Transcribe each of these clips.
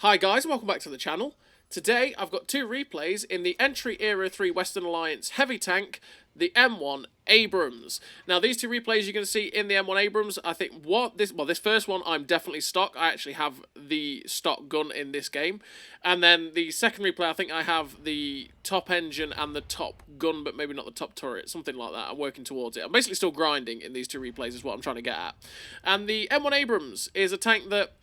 Hi guys, welcome back to the channel. Today I've got two replays in the Entry Era 3 Western Alliance heavy tank, the M1 Abrams. Now these two replays you're going to see in the M1 Abrams, I think this first one I'm definitely stock. I actually have the stock gun in this game. And then the second replay I think I have the top engine and the top gun, but maybe not the top turret, something like that. I'm working towards it. I'm basically still grinding in these two replays is what I'm trying to get at. And the M1 Abrams is a tank that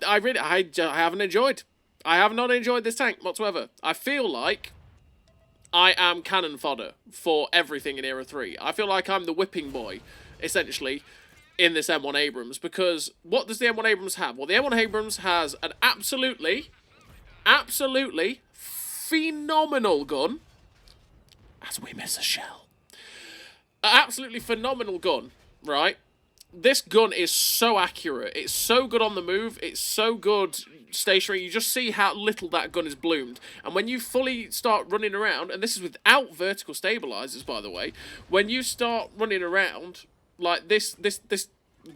I haven't enjoyed. I have not enjoyed this tank whatsoever. I feel like I am cannon fodder for everything in Era 3. I feel like I'm the whipping boy, essentially, in this M1 Abrams. Because what does the M1 Abrams have? Well, the M1 Abrams has an absolutely phenomenal gun. As we miss a shell. An absolutely phenomenal gun, right? This gun is so accurate. It's so good on the move. It's so good stationary. You just see how little that gun is bloomed. And when you fully start running around, and this is without vertical stabilizers, by the way, when you start running around, like this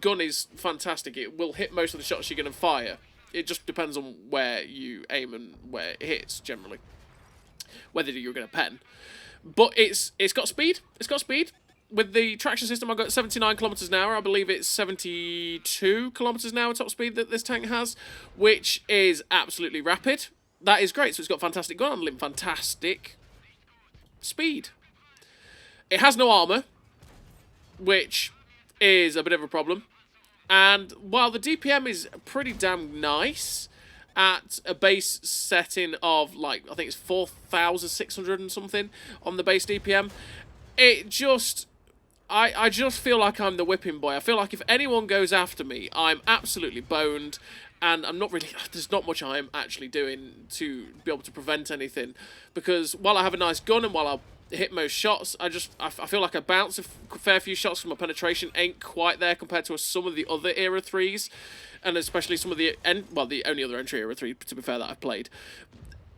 gun is fantastic. It will hit most of the shots you're going to fire. It just depends on where you aim and where it hits, generally. Whether you're going to pen. But it's got speed. It's got speed. With the traction system, I've got 79 kilometers an hour. I believe it's 72 kilometers an hour top speed that this tank has, which is absolutely rapid. That is great. So it's got fantastic gun handling, fantastic speed. It has no armor, which is a bit of a problem. And while the DPM is pretty damn nice at a base setting of, like, I think it's 4,600 and something on the base DPM, it just... I just feel like I'm the whipping boy. I feel like if anyone goes after me, I'm absolutely boned, and I'm not really... There's not much I'm actually doing to be able to prevent anything, because while I have a nice gun and while I hit most shots, I feel like I bounce a fair few shots from my penetration ain't quite there compared to some of the other Era 3s, and especially some of the... the only other Entry Era 3, to be fair, that I've played.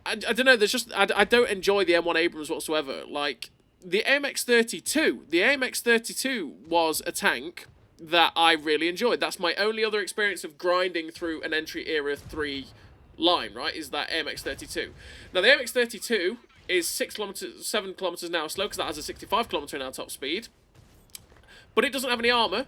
I don't know, there's just... I don't enjoy the M1 Abrams whatsoever. Like... The AMX-32 was a tank that I really enjoyed. That's my only other experience of grinding through an Entry Era 3 line, right, is that AMX-32. Now, the AMX-32 is 7 kilometers an hour slow, because that has a 65 kilometer an hour top speed. But it doesn't have any armor,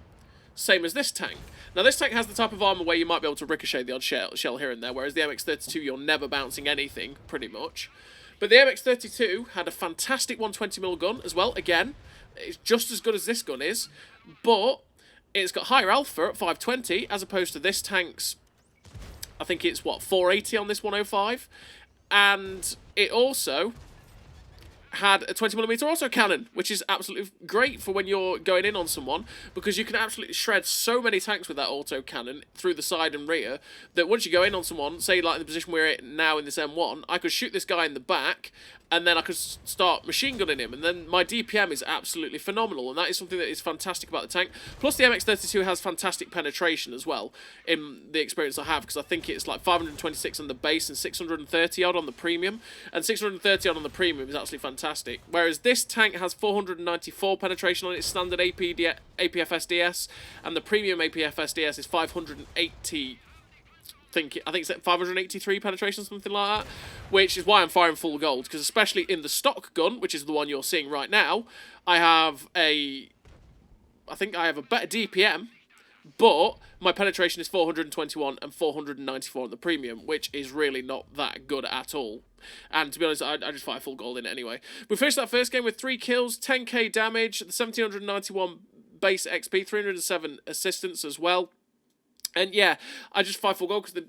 same as this tank. Now, this tank has the type of armor where you might be able to ricochet the odd shell here and there, whereas the MX-32, you're never bouncing anything, pretty much. But the MX-32 had a fantastic 120mm gun as well. Again, it's just as good as this gun is, but it's got higher alpha at 520 as opposed to this tank's, I think it's, 480 on this 105. And it also had a 20mm autocannon, which is absolutely great for when you're going in on someone, because you can absolutely shred so many tanks with that autocannon through the side and rear, that once you go in on someone, say like in the position we're in now in this M1, I could shoot this guy in the back, and then I could start machine gunning him, and then my DPM is absolutely phenomenal, and that is something that is fantastic about the tank. Plus the MX-32 has fantastic penetration as well, in the experience I have, because I think it's like 526 on the base and 630 odd on the premium, and 630 odd on the premium is absolutely fantastic. Whereas this tank has 494 penetration on its standard APFSDS, and the premium APFSDS is 580. I think it's 583 penetration, something like that, which is why I'm firing full gold, because especially in the stock gun, which is the one you're seeing right now, I think I have a better DPM, but my penetration is 421 and 494 on the premium, which is really not that good at all. And to be honest, I just fire full gold in it anyway. We finished that first game with 3 kills, 10k damage, the 1791 base XP, 307 assistance as well. And yeah, I just fire full gold because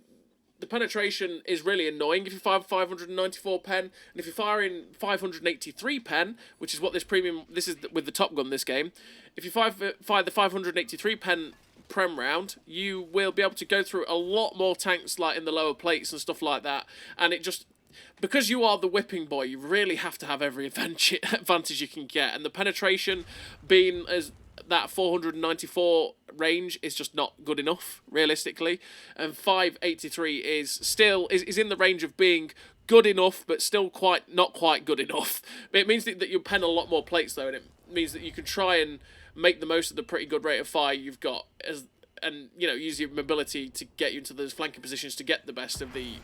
the penetration is really annoying if you fire 594 pen, and if you fire in 583 pen, which is what this is with the top gun this game, if you fire the 583 pen prem round, you will be able to go through a lot more tanks like in the lower plates and stuff like that, and it just... Because you are the whipping boy, you really have to have every advantage you can get, and the penetration being as that 494 range is just not good enough, realistically, and 583 is still is in the range of being good enough, but still not quite good enough. But it means that you pen a lot more plates though, and it means that you can try and make the most of the pretty good rate of fire you've got and you know, use your mobility to get you into those flanking positions to get the best of the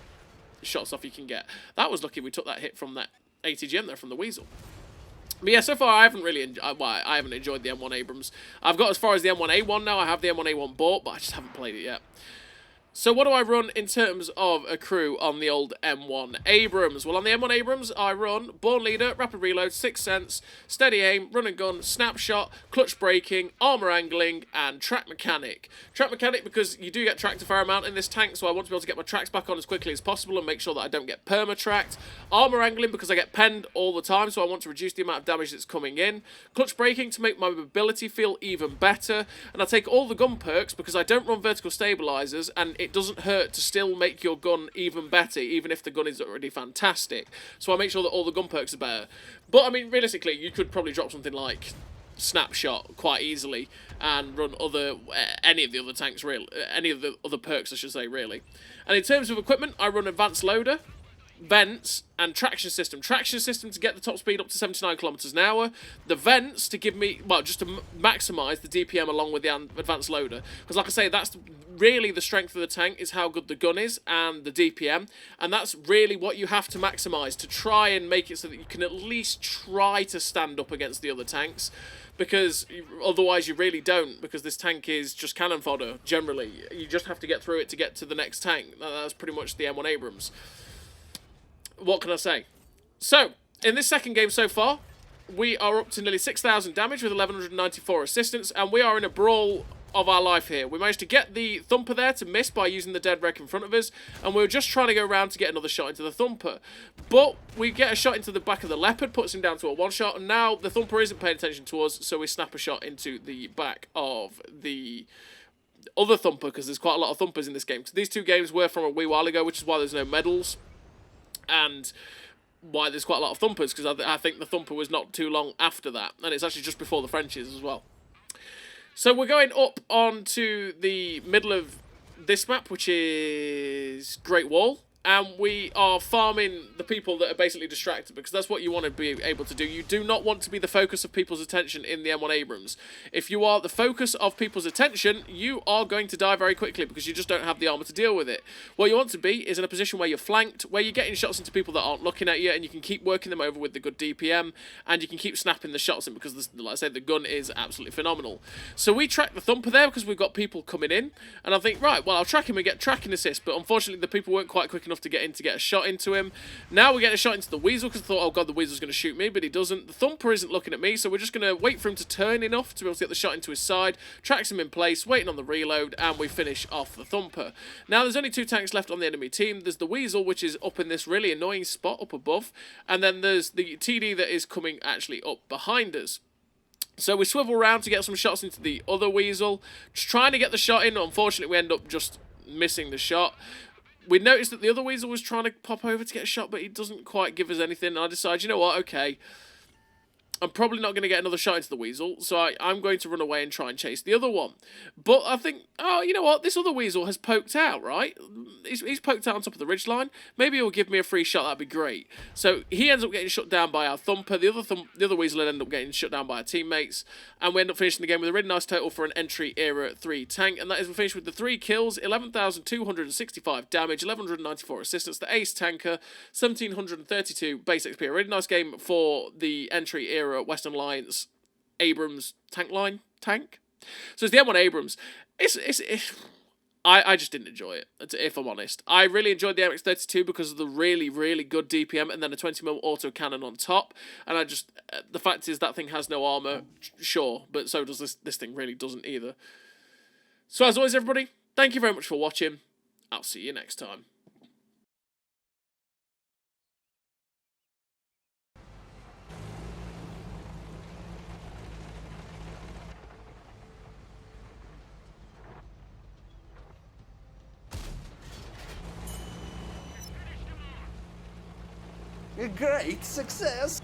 shots off you can get. That was lucky we took that hit from that ATGM there from the Weasel. But yeah, so far I haven't really I haven't enjoyed the M1 Abrams. I've got as far as the M1A1 now. I have the M1A1 bought, but I just haven't played it yet. So what do I run in terms of a crew on the old M1 Abrams? Well, on the M1 Abrams, I run Born Leader, Rapid Reload, Sixth Sense, Steady Aim, Run and Gun, Snapshot, Clutch Braking, Armour Angling, and Track Mechanic. Track Mechanic because you do get tracked a fair amount in this tank, so I want to be able to get my tracks back on as quickly as possible and make sure that I don't get perma-tracked. Armour Angling because I get penned all the time, so I want to reduce the amount of damage that's coming in. Clutch Braking to make my mobility feel even better. And I take all the gun perks because I don't run vertical stabilizers, and it doesn't hurt to still make your gun even better, even if the gun is already fantastic. So I make sure that all the gun perks are better. But, I mean, realistically, you could probably drop something like Snapshot quite easily and run any of the other tanks, really. Any of the other perks, I should say, really. And in terms of equipment, I run Advanced Loader, vents, and traction system. Traction system to get the top speed up to 79 kilometers an hour. The vents to give me, well, just to maximise the DPM along with the advanced loader. Because like I say, that's really the strength of the tank, is how good the gun is and the DPM. And that's really what you have to maximise to try and make it so that you can at least try to stand up against the other tanks. Because otherwise you really don't, because this tank is just cannon fodder, generally. You just have to get through it to get to the next tank. That's pretty much the M1 Abrams. What can I say? So, in this second game so far, we are up to nearly 6,000 damage with 1,194 assistance, and we are in a brawl of our life here. We managed to get the Thumper there to miss by using the dead wreck in front of us, and we were just trying to go around to get another shot into the Thumper. But we get a shot into the back of the Leopard, puts him down to a one-shot, and now the Thumper isn't paying attention to us, so we snap a shot into the back of the other Thumper, because there's quite a lot of Thumpers in this game. So these two games were from a wee while ago, which is why there's no medals. And why there's quite a lot of Thumpers, because I think the Thumper was not too long after that, and it's actually just before the Frenchies as well. So we're going up onto the middle of this map, which is Great Wall, and we are farming the people that are basically distracted, because that's what you want to be able to do. You do not want to be the focus of people's attention in the M1 Abrams. If you are the focus of people's attention, you are going to die very quickly, because you just don't have the armor to deal with it. What you want to be is in a position where you're flanked, where you're getting shots into people that aren't looking at you, and you can keep working them over with the good DPM, and you can keep snapping the shots in, because, like I said, the gun is absolutely phenomenal. So we track the Thumper there, because we've got people coming in, and I think, right, well, I'll track him and get tracking assist, but unfortunately the people weren't quite quick enough to get in to get a shot into him. Now we're getting a shot into the Weasel, because I thought, oh god, the Weasel's going to shoot me, but he doesn't. The Thumper isn't looking at me, so we're just going to wait for him to turn enough to be able to get the shot into his side, tracks him in place, waiting on the reload, and we finish off the Thumper. Now there's only two tanks left on the enemy team. There's the Weasel, which is up in this really annoying spot up above, and then there's the TD that is coming actually up behind us. So we swivel around to get some shots into the other Weasel, just trying to get the shot in. Unfortunately, we end up just missing the shot. We noticed that the other Weasel was trying to pop over to get a shot, but he doesn't quite give us anything. And I decided, you know what, okay, I'm probably not going to get another shot into the Weasel, so I'm going to run away and try and chase the other one. But I think, oh, you know what, this other Weasel has poked out, right? He's poked out on top of the ridgeline. Maybe he'll give me a free shot, that'd be great. So he ends up getting shut down by our Thumper. The other Weasel will end up getting shut down by our teammates. And we end up finishing the game with a really nice total for an entry era 3 tank. And that is, we finished with the 3 kills, 11,265 damage, 1,194 assistance, the ace tanker, 1,732 base XP. A really nice game for the entry era Western Alliance Abrams tank. So it's the M1 Abrams. I just didn't enjoy it, if I'm honest. I really enjoyed the MX-32 because of the really, really good DPM and then a 20mm auto cannon on top. And I just, the fact is that thing has no armor, sure, but so does this thing really doesn't either. So as always, everybody, thank you very much for watching. I'll see you next time. A great success!